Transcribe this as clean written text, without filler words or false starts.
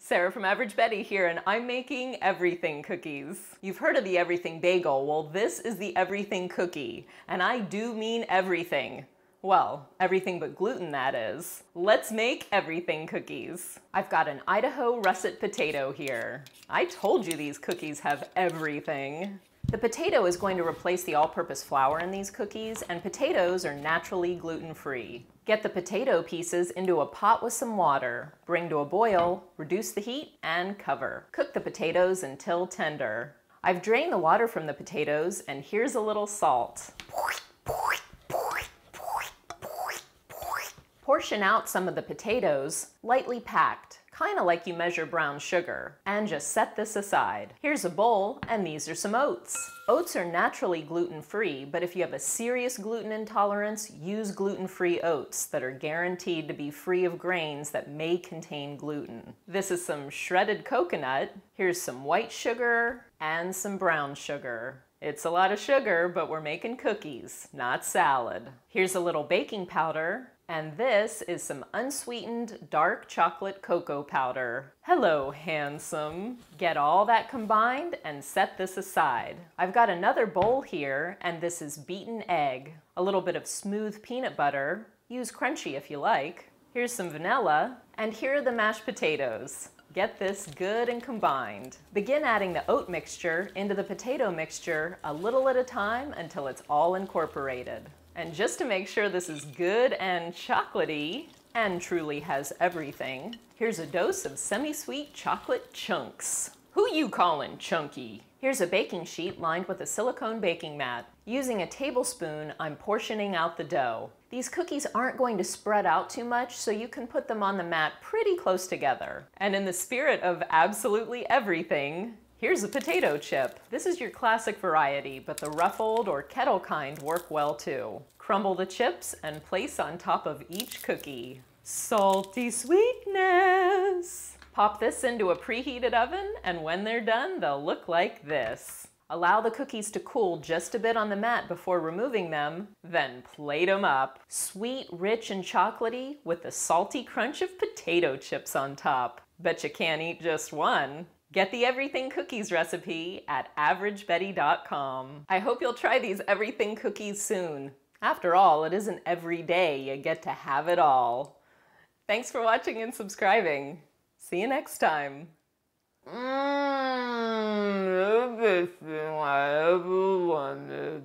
Sarah from AverageBetty here, and I'm making everything cookies. You've heard of the everything bagel. Well, this is the everything cookie, and I do mean everything. Well, everything but gluten, that is. Let's make everything cookies. I've got an Idaho russet potato here. I told you these cookies have everything. The potato is going to replace the all-purpose flour in these cookies, and potatoes are naturally gluten-free. Get the potato pieces into a pot with some water, bring to a boil, reduce the heat, and cover. Cook the potatoes until tender. I've drained the water from the potatoes, and here's a little salt. Portion out some of the potatoes, lightly packed, kind of like you measure brown sugar, and just set this aside. Here's a bowl, and these are some oats. Oats are naturally gluten-free, but if you have a serious gluten intolerance, use gluten-free oats that are guaranteed to be free of grains that may contain gluten. This is some shredded coconut. Here's some white sugar and some brown sugar. It's a lot of sugar, but we're making cookies, not salad. Here's a little baking powder. And this is some unsweetened dark chocolate cocoa powder. Hello, handsome. Get all that combined and set this aside. I've got another bowl here, and this is beaten egg, a little bit of smooth peanut butter. Use crunchy if you like. Here's some vanilla, and here are the mashed potatoes. Get this good and combined. Begin adding the oat mixture into the potato mixture a little at a time until it's all incorporated. And just to make sure this is good and chocolatey, and truly has everything, here's a dose of semi-sweet chocolate chunks. Who you callin' chunky? Here's a baking sheet lined with a silicone baking mat. Using a tablespoon, I'm portioning out the dough. These cookies aren't going to spread out too much, so you can put them on the mat pretty close together. And in the spirit of absolutely everything, here's a potato chip. This is your classic variety, but the ruffled or kettle kind work well too. Crumble the chips and place on top of each cookie. Salty sweetness! Pop this into a preheated oven, and when they're done, they'll look like this. Allow the cookies to cool just a bit on the mat before removing them, then plate them up. Sweet, rich, and chocolatey with the salty crunch of potato chips on top. Bet you can't eat just one. Get the Everything Cookies recipe at AverageBetty.com. I hope you'll try these everything cookies soon. After all, it isn't every day you get to have it all. Thanks for watching and subscribing. See you next time. Everything I ever wanted.